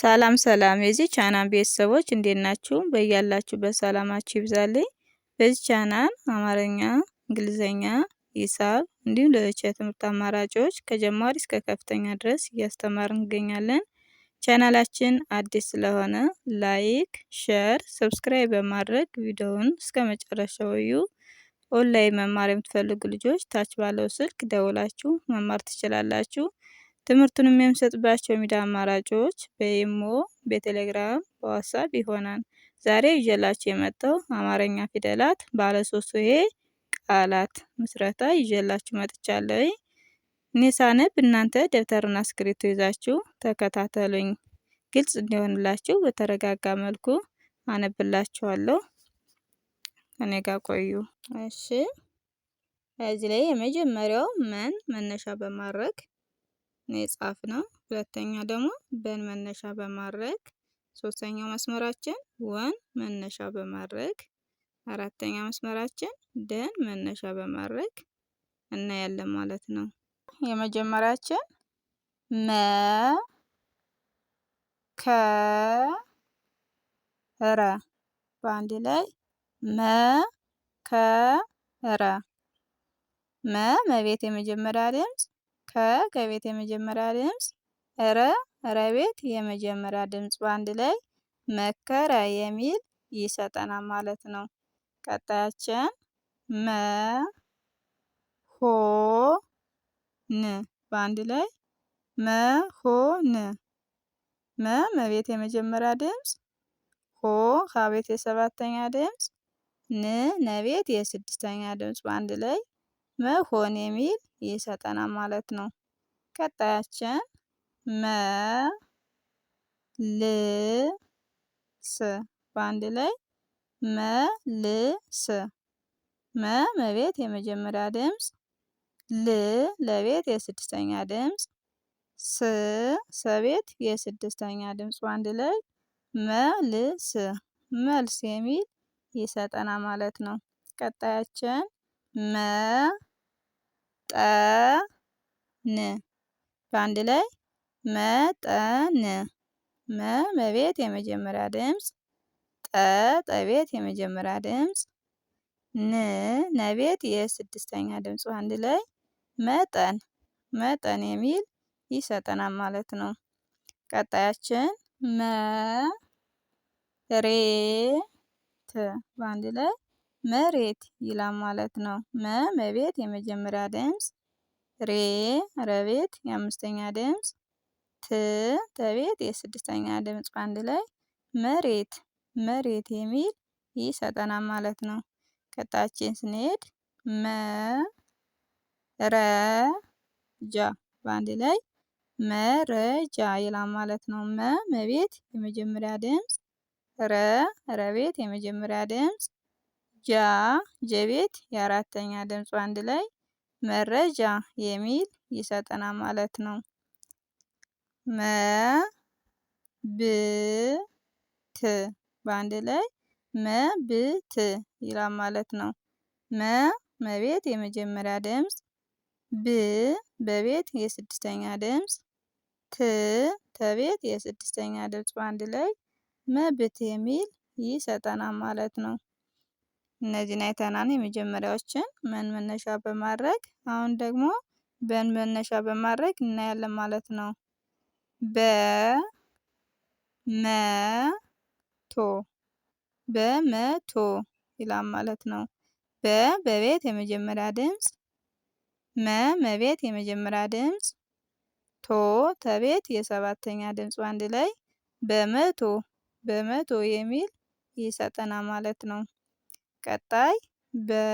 ሰላም ሰላም የዚህ ቻናል ቤተሰቦች እንዴት ናችሁ? በያላችሁበት ሰላማችሁ ይብዛልኝ። በዚህ ቻናል አማርኛ፣ እንግሊዘኛ፣ ሂሳብ እንዲሁም ሌሎች የትምህርት አማራጮች ከጀማሪ እስከ ከፍተኛ ድረስ እያስተማርን እንገኛለን። ቻናላችን አዲስ ስለሆነ ላይክ፣ ሼር፣ ሰብስክራይብ በማድረግ ቪዲዮውን እስከመጨረሻው እዩ። ኦንላይን መማር የምትፈልጉ ልጆች ታች ባለው ስልክ ደውላችሁ መማር ትችላላችሁ። ትምህርቱንም የምንሰጥባቸው ሚዲያ አማራጮች በኢሞ፣ በቴሌግራም፣ በዋትስአፕ ይሆናል። ዛሬ ይዤላችሁ የመጣው አማርኛ ፊደላት ባለ 3 ሆሄ ቃላት ምስረታ ይዤላችሁ መጥቻለሁ። እኔ ሳነብ እናንተ ደብተርና እስክሪብቶ ይዛችሁ ተከታተሉኝ። ግልጽ እንዲሆንላችሁ በተረጋጋ መልኩ አነብላችኋለሁ። ከኔ ጋር ቆዩ። እሺ፣ እዚህ ላይ የመጀመሪያው መነሻ በማድረግ ነው የጻፍነው። ሁለተኛ ደግሞ በን መነሻ በማድረግ፣ ሶስተኛው መስመራችን ወን መነሻ በማድረግ፣ አራተኛ መስመራችን ደን መነሻ በማድረግ እናያለን ማለት ነው። የመጀመሪያችን መ ከ ረ በአንድ ላይ መ ከ ረ። መ መቤት የመጀመሪያ ድምጽ፣ ከቤት የመጀመሪያ ድምጽ፣ ረቤት የመጀመሪያ ድምጽ በአንድ ላይ መከረ የሚል ይሰጠናል ማለት ነው። ቀጣያችን መ ሆ ን በአንድ ላይ መሆን። መቤት የመጀመሪያ ድምጽ፣ ሆ ሀቤት የሰባተኛ ድምጽ፣ ነቤት የስድስተኛ ድምጽ በአንድ ላይ መሆን የሚል ይሰጠናል ማለት ነው። ቀጣያችን መ ል ስ በአንድ ላይ መልስ። መቤት የመጀመሪያ ድምጽ፣ ለቤት የስድስተኛ ድምጽ፣ ሰቤት የስድስተኛ ድምጽ በአንድ ላይ መልስ መልስ የሚል ይሰጠናል ማለት ነው። ቀጣያችን መ ጠ ን በአንድ ላይ መጠን። መቤት የመጀመሪያ ድምጽ፣ ጠቤት የመጀመሪያ ድምጽ፣ ነቤት የስድስተኛ ድምጽ በአንድ ላይ መጠን መጠን የሚል ይሰጠናል ማለት ነው። ቀጣያችን መ ሬ ት በአንድ ላይ መሬት ይላል ማለት ነው። መቤት የመጀመሪያ ድምጽ፣ ረቤት የአምስተኛ ድምጽ፣ ተቤት የስድስተኛ ድምጽ በአንድ ላይ መሬት መሬት የሚል ይሰጠናል ማለት ነው። ቀጣያችን ስንሄድ መ ረ ጃ በአንድ ላይ መረጃ ይላል ማለት ነው። መቤት የመጀመሪያ ድምጽ፣ ረቤት የመጀመሪያ ድምጽ፣ ጀቤት የአራተኛ ድምጽ በአንድ ላይ መረጃ የሚል ይሰጠናል ማለት ነው። መ ብ ት በአንድ ላይ መብት ይላል ማለት ነው። መቤት የመጀመሪያ ድምጽ፣ በቤት የስድስተኛ ድምጽ፣ ተቤት የስድስተኛ ድምጽ በአንድ ላይ መብት የሚል ይሰጠናል ማለት ነው። እነዚህን አይተናል የመጀመሪያዎችን መን መነሻ በማድረግ። አሁን ደግሞ በን መነሻ በማድረግ እናያለን ማለት ነው። በመቶ በመቶ ይላል ማለት ነው። በቤት የመጀመሪያ ድምጽ፣ መቤት የመጀመሪያ ድምጽ፣ ተቤት የሰባተኛ ድምጽ በአንድ ላይ በመቶ በመቶ የሚል ይሰጠናል ማለት ነው። ቀጣይ በሌላ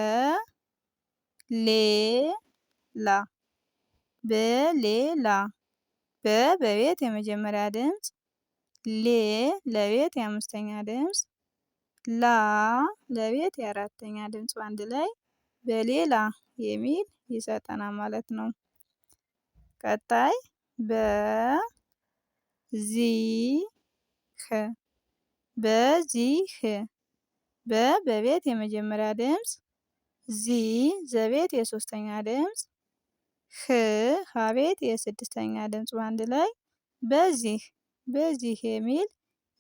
በሌላ በቤት የመጀመሪያ ድምጽ፣ ለቤት የአምስተኛ ድምጽ፣ ለቤት የአራተኛ ድምጽ በአንድ ላይ በሌላ የሚል ይሰጠናል ማለት ነው። ቀጣይ በዚህ በዚህ በቤት የመጀመሪያ ድምጽ፣ ዘቤት የሶስተኛ ድምጽ፣ ሀቤት የስድስተኛ ድምጽ በአንድ ላይ በዚህ በዚህ የሚል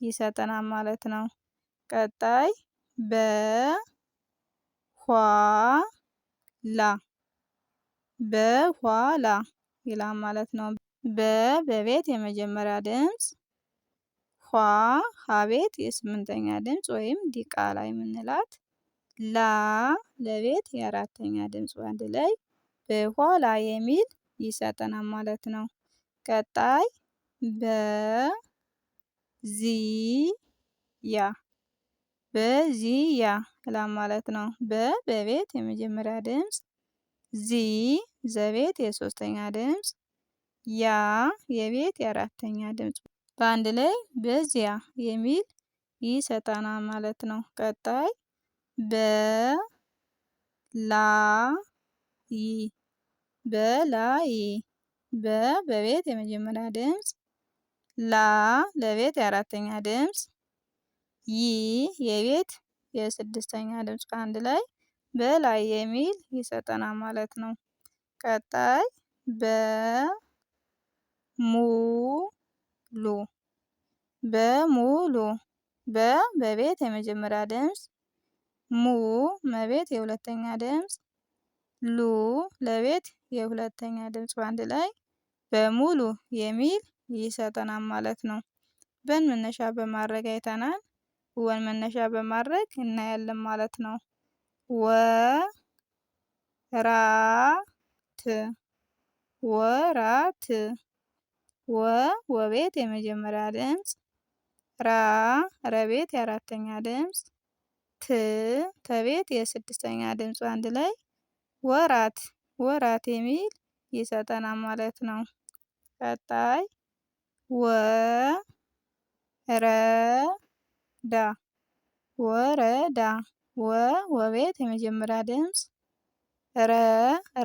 ይሰጠናል ማለት ነው። ቀጣይ በኋላ በኋላ ይላል ማለት ነው። በቤት የመጀመሪያ ድምጽ፣ ሀቤት የስምንተኛ ድምጽ ወይም ዲቃላ የምንላት፣ ለቤት የአራተኛ ድምጽ አንድ ላይ በኋላ የሚል ይሰጠናል ማለት ነው። ቀጣይ በዚያ ይላል ማለት ነው። በቤት የመጀመሪያ ድምጽ፣ ዘቤት የሶስተኛ ድምጽ፣ የቤት የአራተኛ ድምጽ በአንድ ላይ በዚያ የሚል ይሰጠናል ማለት ነው። ቀጣይ በላይ በቤት የመጀመሪያ ድምጽ፣ ለቤት የአራተኛ ድምጽ፣ የቤት የስድስተኛ ድምጽ በአንድ ላይ በላይ የሚል ይሰጠናል ማለት ነው። ቀጣይ በሙሉ በቤት የመጀመሪያ ድምጽ፣ መቤት የሁለተኛ ድምጽ፣ ለቤት የሁለተኛ ድምጽ በአንድ ላይ በሙሉ የሚል ይሰጠናል ማለት ነው። በን መነሻ በማድረግ አይተናል። ወን መነሻ በማድረግ እናያለን ማለት ነው። ወራት ወቤት የመጀመሪያ ድምጽ፣ ረቤት የአራተኛ ድምጽ፣ ተቤት የስድስተኛ ድምጽ አንድ ላይ ወራት የሚል ይሰጠናል ማለት ነው። ቀጣይ ወረዳ ወቤት የመጀመሪያ ድምጽ፣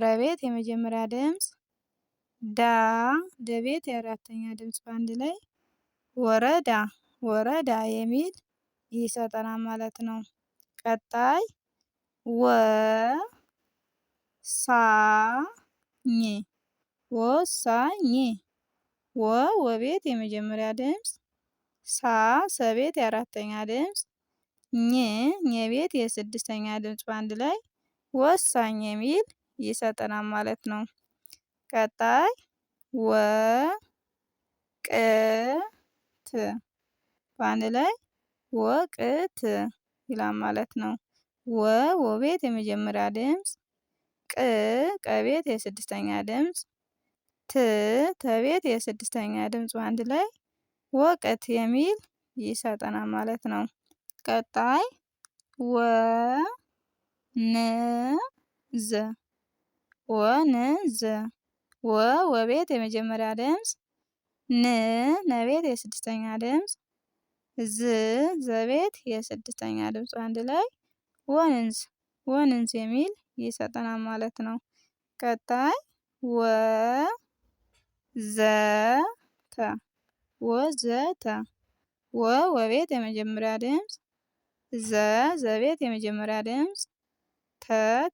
ረቤት የመጀመሪያ ድምጽ፣ ደቤት የአራተኛ ድምጽ በአንድ ላይ ወረዳ የሚል ይሰጠናል ማለት ነው። ቀጣይ ወሳኝ ወቤት የመጀመሪያ ድምጽ፣ ሰቤት የአራተኛ ድምጽ፣ የቤት የስድስተኛ ድምጽ በአንድ ላይ ወሳኝ የሚል ይሰጠናል ማለት ነው። ቀጣይ በአንድ ላይ ወቅት ይላል ማለት ነው። ወቤት የመጀመሪያ ድምጽ፣ ቀቤት የስድስተኛ ድምጽ፣ ተቤት የስድስተኛ ድምጽ አንድ ላይ ወቀት የሚል ይሰጠናል ማለት ነው። ቀጣይ ወንዝ ወቤት የመጀመሪያ ድምጽ፣ ነቤት የስድስተኛ ድምጽ፣ ዘቤት የስድስተኛ ድምጽ አንድ ላይ ወንዝ የሚል ይሰጠናል ማለት ነው። ቀጣይ ወዘተ ወቤት የመጀመሪያ ድምጽ፣ ዘቤት የመጀመሪያ ድምጽ፣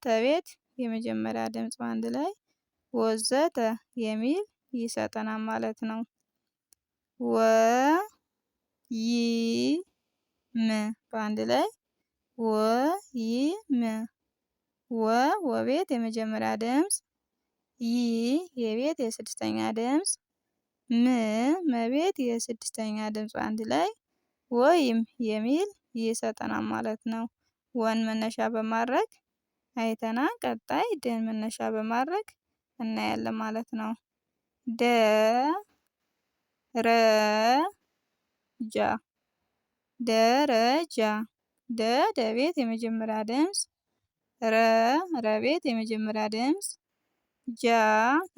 ተቤት የመጀመሪያ ድምጽ አንድ ላይ ወዘተ የሚል ይሰጠናል ማለት ነው። በአንድ ላይ ወይም ወቤት የመጀመሪያ ድምጽ፣ የቤት የስድስተኛ ድምጽ፣ መቤት የስድስተኛ ድምጽ አንድ ላይ ወይም የሚል ይሰጠናል ማለት ነው። ወን መነሻ በማድረግ አይተናል። ቀጣይ ደን መነሻ በማድረግ እናያለን ማለት ነው። ደረጃ ደቤት የመጀመሪያ ድምጽ፣ ረቤት የመጀመሪያ ድምጽ፣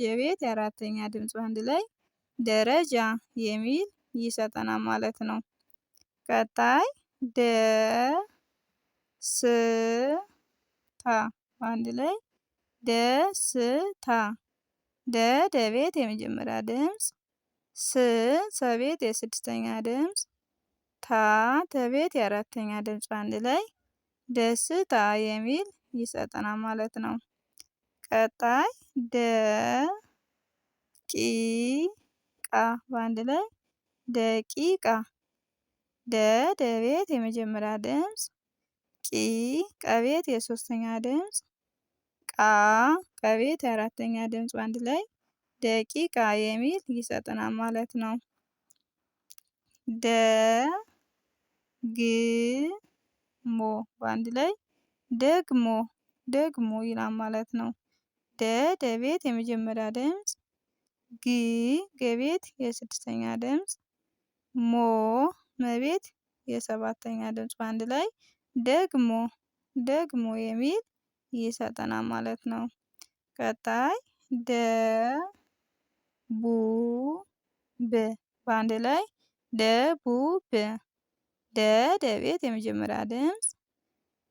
የቤት የአራተኛ ድምጽ አንድ ላይ ደረጃ የሚል ይሰጠናል ማለት ነው። ቀጣይ ደስታ አንድ ላይ ደስታ ደቤት የመጀመሪያ ድምጽ፣ ሰቤት የስድስተኛ ድምጽ፣ ተቤት የአራተኛ ድምጽ አንድ ላይ ደስታ የሚል ይሰጠናል ማለት ነው። ቀጣይ ደቂቃ በአንድ ላይ ደቂቃ ደ ደቤት የመጀመሪያ ድምፅ ቂ ቀቤት የሶስተኛ ድምፅ ቃ ቀቤት የአራተኛ ድምፅ በአንድ ላይ ደቂቃ የሚል ይሰጠናል ማለት ነው። ደ ግ ሞ በአንድ ላይ ደግሞ ደግሞ ይላል ማለት ነው። ደ ደቤት የመጀመሪያ ድምፅ ግ ገቤት የስድስተኛ ድምፅ ሞ መቤት የሰባተኛ ድምፅ በአንድ ላይ ደግሞ ደግሞ የሚል ይሰጠናል ማለት ነው። ቀጣይ ደ ቡ ብ በአንድ ላይ ደቡብ ደ ደቤት የመጀመሪያ ድምፅ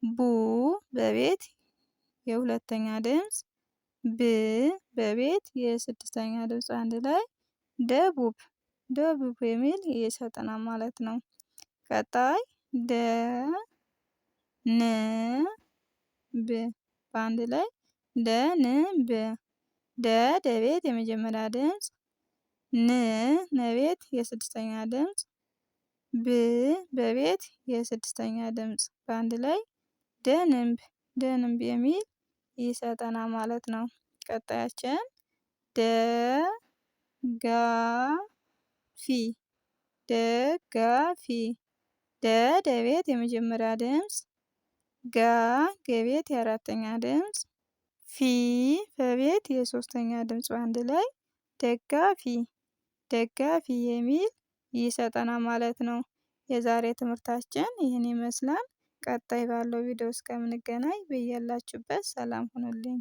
ቡ በቤት የሁለተኛ ድምፅ ብ በቤት የስድስተኛ ድምፅ አንድ ላይ ደቡብ ደቡብ የሚል ይሰጠናል ማለት ነው። ቀጣይ ደ ን ብ በአንድ ላይ ደንብ ደ ደቤት የመጀመሪያ ድምፅ ን ነቤት የስድስተኛ ድምፅ ብ በቤት የስድስተኛ ድምፅ በአንድ ላይ ደንብ ደንብ የሚል ይሰጠናል ማለት ነው። ቀጣያችን ደጋፊ ደጋፊ ደ ደቤት የመጀመሪያ ድምፅ ጋ ገቤት የአራተኛ ድምፅ ፊ በቤት የሶስተኛ ድምፅ በአንድ ላይ ደጋፊ ደጋፊ የሚል ይሰጠናል ማለት ነው። የዛሬ ትምህርታችን ይህን ይመስላል። ቀጣይ ባለው ቪዲዮ እስከምንገናኝ በያላችሁበት ሰላም ሁኑልኝ።